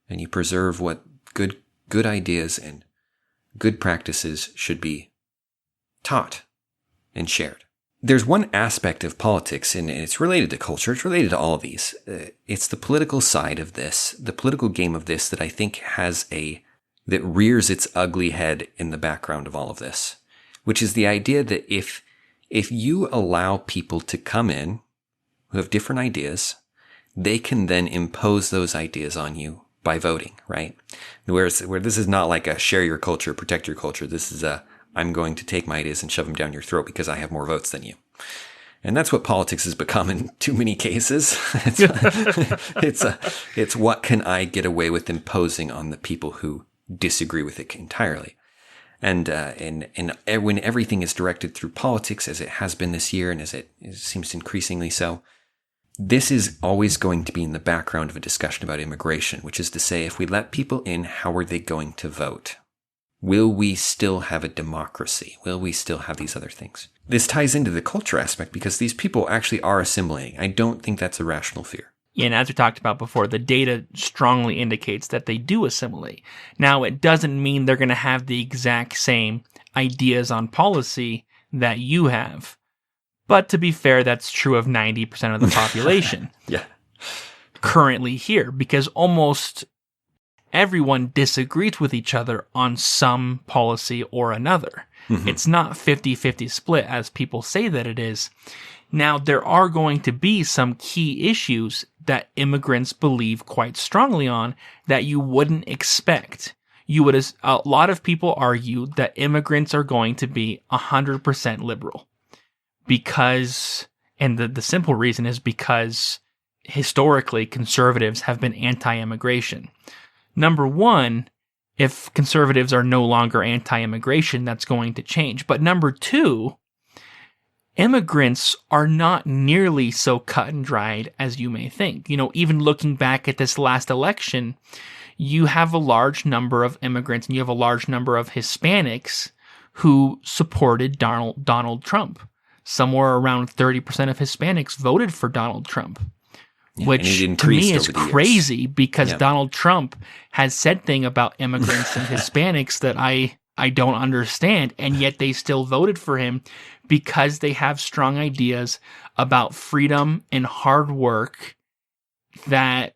And you preserve what good ideas and good practices should be taught and shared. There's one aspect of politics, and it's related to culture, it's related to all of these. It's the political side of this, the political game of this that I think that rears its ugly head in the background of all of this, which is the idea that if you allow people to come in who have different ideas, they can then impose those ideas on you by voting, right? Where this is not like a share your culture, protect your culture. This is I'm going to take my ideas and shove them down your throat because I have more votes than you. And that's what politics has become in too many cases. It's what can I get away with imposing on the people who disagree with it entirely. And when everything is directed through politics, as it has been this year, and as it seems increasingly so, this is always going to be in the background of a discussion about immigration, which is to say, if we let people in, how are they going to vote? Will we still have a democracy? Will we still have these other things? This ties into the culture aspect because these people actually are assimilating. I don't think that's a rational fear. And as we talked about before, the data strongly indicates that they do assimilate. Now, it doesn't mean they're going to have the exact same ideas on policy that you have. But to be fair, that's true of 90% of the population. Yeah. Currently here, because almost everyone disagrees with each other on some policy or another. Mm-hmm. It's not 50-50 split as people say that it is. Now, there are going to be some key issues that immigrants believe quite strongly on that you wouldn't expect. A lot of people argue that immigrants are going to be 100% liberal because, and the simple reason is because historically conservatives have been anti-immigration. Number one, if conservatives are no longer anti-immigration, that's going to change. But number two, immigrants are not nearly so cut and dried as you may think. Even looking back at this last election, you have a large number of immigrants and you have a large number of Hispanics who supported Donald Trump. Somewhere around 30% of Hispanics voted for Donald Trump. Yeah, which to me is crazy because Donald Trump has said things about immigrants and Hispanics that I don't understand, and yet they still voted for him because they have strong ideas about freedom and hard work that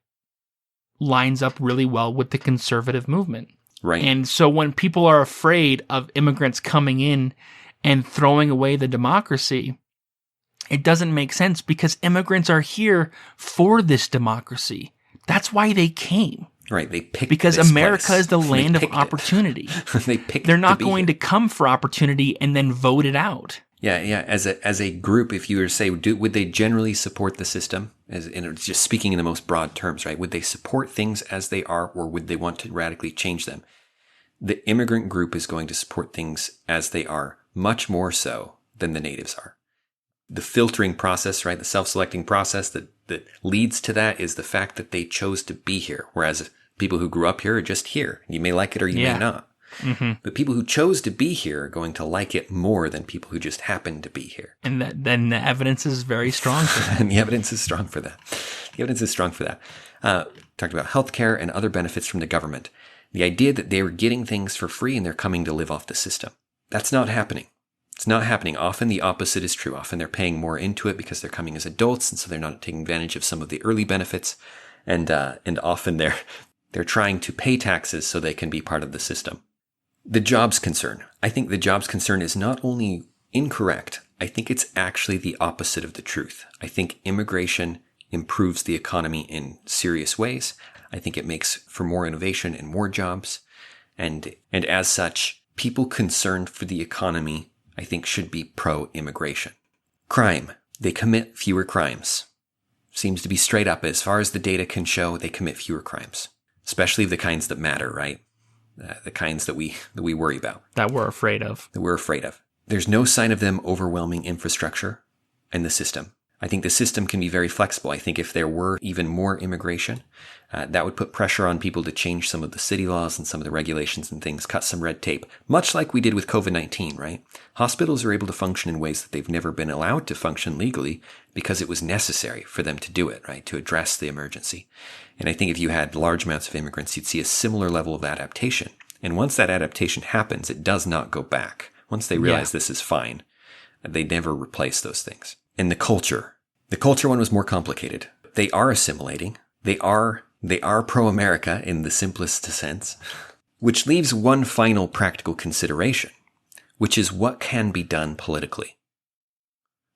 lines up really well with the conservative movement. Right. And so when people are afraid of immigrants coming in and throwing away the democracy, it doesn't make sense because immigrants are here for this democracy. That's why they came. Right, they picked because this America place. is the land of opportunity. They're not going to come for opportunity and then vote it out. Yeah. As a group, if you were to say, would they generally support the system? And just speaking in the most broad terms, right? Would they support things as they are, or would they want to radically change them? The immigrant group is going to support things as they are, much more so than the natives are. The filtering process, right? The self-selecting process that leads to that is the fact that they chose to be here, whereas people who grew up here are just here. You may like it or you may not. Mm-hmm. But people who chose to be here are going to like it more than people who just happen to be here. And then the evidence is very strong for that. And the evidence is strong for that. Talked about healthcare and other benefits from the government. The idea that they were getting things for free and they're coming to live off the system. That's not happening. It's not happening. Often the opposite is true. Often they're paying more into it because they're coming as adults, and so they're not taking advantage of some of the early benefits. And often they're trying to pay taxes so they can be part of the system. The jobs concern. I think the jobs concern is not only incorrect, I think it's actually the opposite of the truth. I think immigration improves the economy in serious ways. I think it makes for more innovation and more jobs. And as such, people concerned for the economy, I think, should be pro-immigration. Crime. They commit fewer crimes. seems to be straight up. As far as the data can show, they commit fewer crimes, especially the kinds that matter, right? The kinds that we worry about. That we're afraid of. There's no sign of them overwhelming infrastructure and the system. I think the system can be very flexible. I think if there were even more immigration, that would put pressure on people to change some of the city laws and some of the regulations and things, cut some red tape, much like we did with COVID-19, right? Hospitals are able to function in ways that they've never been allowed to function legally because it was necessary for them to do it, right? To address the emergency. And I think if you had large amounts of immigrants, you'd see a similar level of adaptation. And once that adaptation happens, it does not go back. Once they realize this is fine, they never replace those things. And the culture one was more complicated. They are assimilating. They are pro-America in the simplest sense, which leaves one final practical consideration, which is what can be done politically.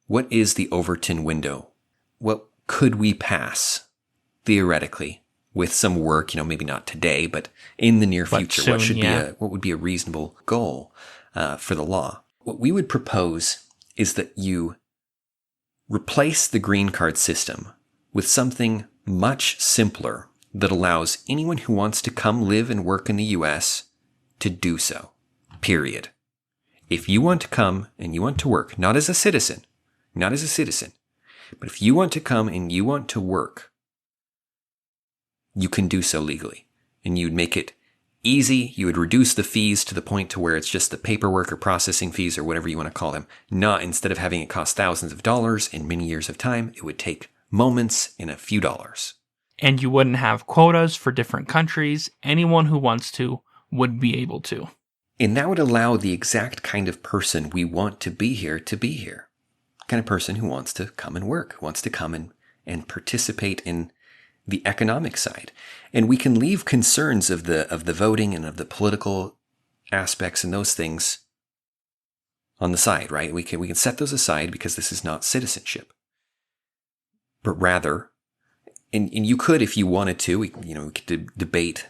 What is the Overton window? What could we pass, theoretically, with some work, maybe not today, but in the near future? Soon, what would be a reasonable goal for the law? What we would propose is that you replace the green card system with something much simpler that allows anyone who wants to come live and work in the U.S. to do so. Period. If you want to come and you want to work, not as a citizen, but if you want to come and you want to work, you can do so legally. And you'd make it easy. You would reduce the fees to the point to where it's just the paperwork or processing fees or whatever you want to call them. Not instead of having it cost thousands of dollars in many years of time, it would take moments and a few dollars. And you wouldn't have quotas for different countries. Anyone who wants to would be able to. And that would allow the exact kind of person we want to be here. Kind of person who wants to come and work, wants to come and participate in the economic side. And we can leave concerns of the voting and of the political aspects and those things on the side, right? We can set those aside because this is not citizenship. But rather, and you could, if you wanted to, we could debate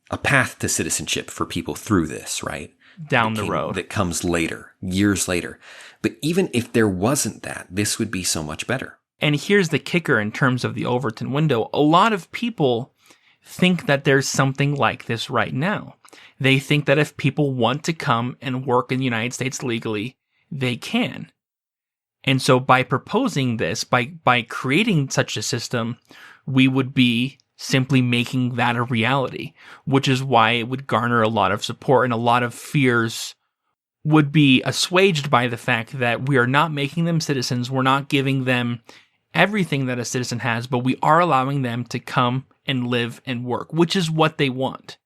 a path to citizenship for people through this, right? Down the road. That comes later, years later. But even if there wasn't that, this would be so much better. And here's the kicker in terms of the Overton window. A lot of people think that there's something like this right now. They think that if people want to come and work in the United States legally, they can. And so by proposing this, by creating such a system, we would be simply making that a reality, which is why it would garner a lot of support, and a lot of fears would be assuaged by the fact that we are not making them citizens. We're not giving them everything that a citizen has, but we are allowing them to come and live and work, which is what they want.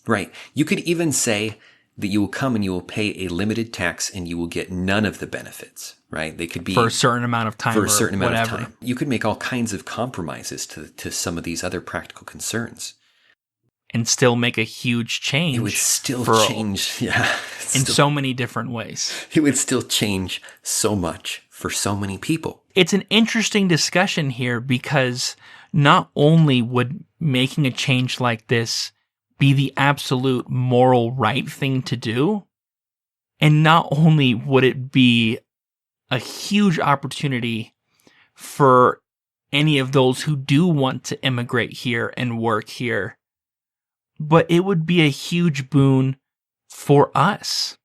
Right. You could even say that you will come and you will pay a limited tax and you will get none of the benefits, right? They could be for a certain amount of time. For a certain amount of time. You could make all kinds of compromises to some of these other practical concerns. And still make a huge change. It would still change, in so many different ways. It would still change so much for so many people. It's an interesting discussion here because not only would making a change like this be the absolute moral right thing to do, and not only would it be a huge opportunity for any of those who do want to immigrate here and work here, but it would be a huge boon for us,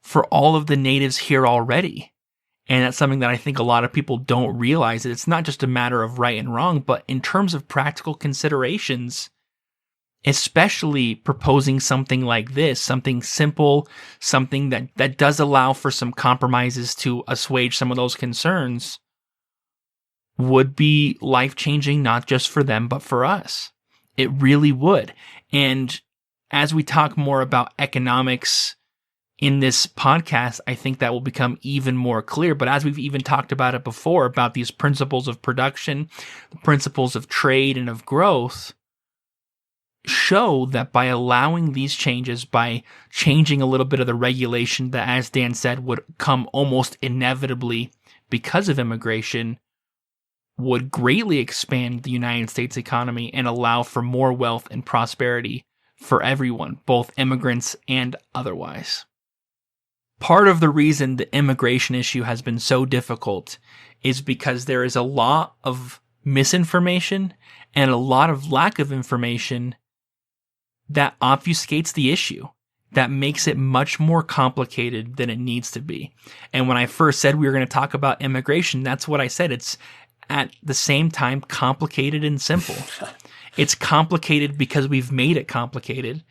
for all of the natives here already. And that's something that I think a lot of people don't realize, that it's not just a matter of right and wrong, but in terms of practical considerations, especially proposing something like this, something simple, something that does allow for some compromises to assuage some of those concerns, would be life-changing, not just for them, but for us. It really would. And as we talk more about economics in this podcast, I think that will become even more clear. But as we've even talked about it before, about these principles of production, the principles of trade and of growth, show that by allowing these changes, by changing a little bit of the regulation that, as Dan said, would come almost inevitably because of immigration, would greatly expand the United States economy and allow for more wealth and prosperity for everyone, both immigrants and otherwise. Part of the reason the immigration issue has been so difficult is because there is a lot of misinformation and a lot of lack of information that obfuscates the issue, that makes it much more complicated than it needs to be. And when I first said we were going to talk about immigration, that's what I said. It's at the same time complicated and simple. It's complicated because we've made it complicated,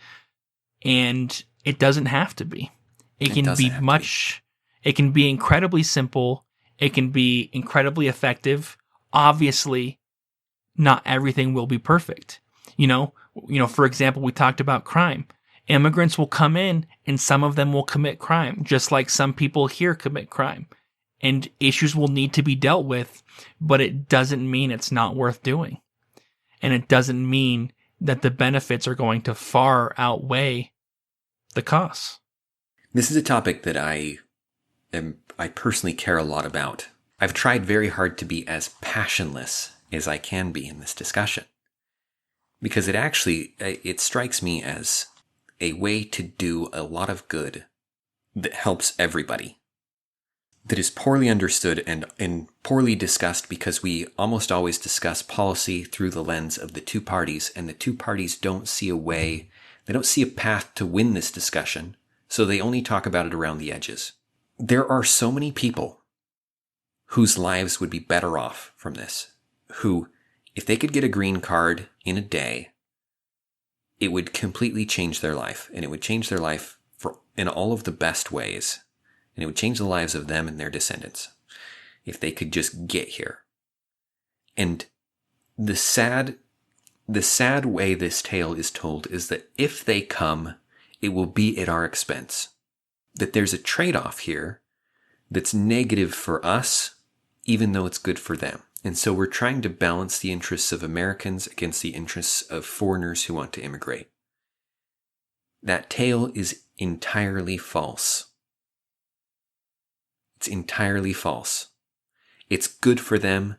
and it doesn't have to be. It can be incredibly simple. It can be incredibly effective. Obviously, not everything will be perfect. For example, we talked about crime. Immigrants will come in and some of them will commit crime, just like some people here commit crime. And issues will need to be dealt with, but it doesn't mean it's not worth doing. And it doesn't mean that the benefits are going to far outweigh the costs. This is a topic that I personally care a lot about. I've tried very hard to be as passionless as I can be in this discussion, because it strikes me as a way to do a lot of good that helps everybody, that is poorly understood and poorly discussed, because we almost always discuss policy through the lens of the two parties, and the two parties don't see a path to win this discussion, so they only talk about it around the edges. There are so many people whose lives would be better off from this, who, if they could get a green card in a day, it would completely change their life, and it would change their life in all of the best ways, and it would change the lives of them and their descendants if they could just get here. And the sad way this tale is told is that if they come, it will be at our expense. That there's a trade-off here that's negative for us, even though it's good for them. And so we're trying to balance the interests of Americans against the interests of foreigners who want to immigrate. That tale is entirely false. It's entirely false. It's good for them,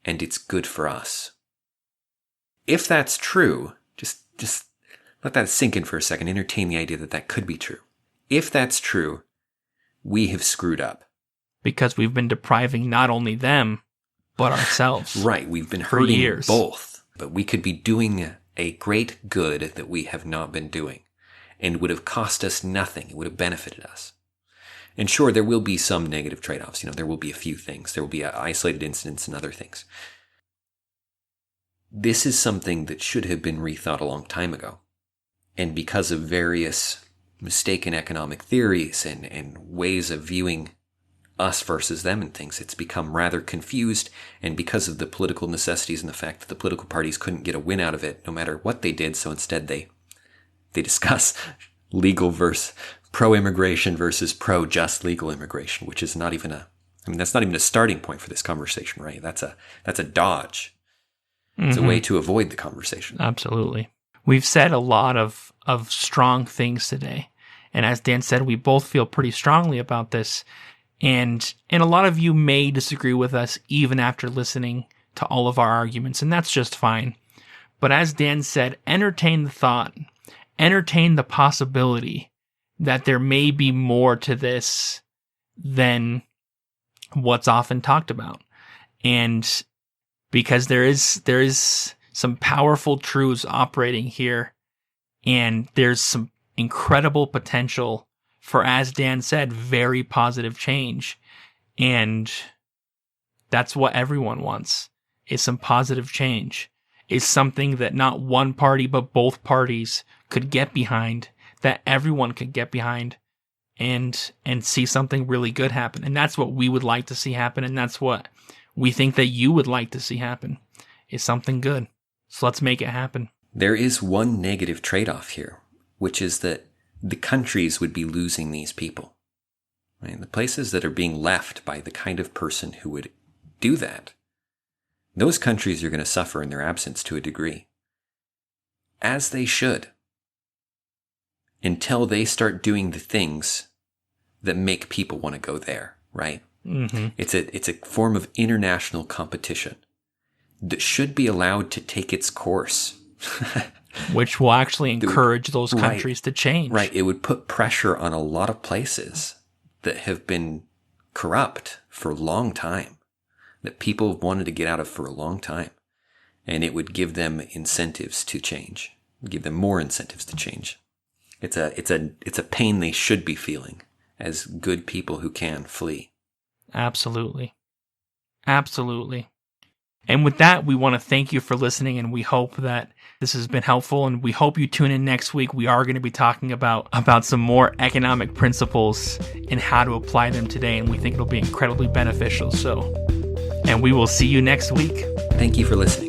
and it's good for us. If that's true, just let that sink in for a second. Entertain the idea that could be true. If that's true, we have screwed up. Because we've been depriving not only them, but ourselves. Right, we've been for hurting years. Both. But we could be doing a great good that we have not been doing, and would have cost us nothing. It would have benefited us. And sure, there will be some negative trade-offs. There will be a few things. There will be isolated incidents and other things. This is something that should have been rethought a long time ago. And because of various mistaken economic theories and ways of viewing us versus them and things, it's become rather confused. And because of the political necessities and the fact that the political parties couldn't get a win out of it no matter what they did, so instead they discuss legal versus pro-immigration versus pro-just legal immigration, which is not even that's not even a starting point for this conversation, right? That's a dodge. It's a way to avoid the conversation. Absolutely. We've said a lot of strong things today. And as Dan said, we both feel pretty strongly about this. And a lot of you may disagree with us even after listening to all of our arguments, and that's just fine. But as Dan said, entertain the thought, entertain the possibility that there may be more to this than what's often talked about. And because there is some powerful truths operating here, and there's some incredible potential for, as Dan said, very positive change. And that's what everyone wants, is some positive change, is something that not one party but both parties could get behind, that everyone could get behind and see something really good happen. And that's what we would like to see happen, and that's what we think that you would like to see happen, is something good. So let's make it happen. There is one negative trade-off here, which is that the countries would be losing these people. Right? The places that are being left by the kind of person who would do that, those countries are going to suffer in their absence to a degree. As they should. Until they start doing the things that make people want to go there, right? Mm-hmm. It's a form of international competition that should be allowed to take its course. Which will actually encourage those countries to change. Right. It would put pressure on a lot of places that have been corrupt for a long time, that people have wanted to get out of for a long time. and it would give them incentives to change, give them more incentives to change. It's a pain they should be feeling as good people who can flee. Absolutely. Absolutely. And with that, we want to thank you for listening, and we hope that this has been helpful, and we hope you tune in next week. We are going to be talking about some more economic principles and how to apply them today, and we think it'll be incredibly beneficial. And we will see you next week. Thank you for listening.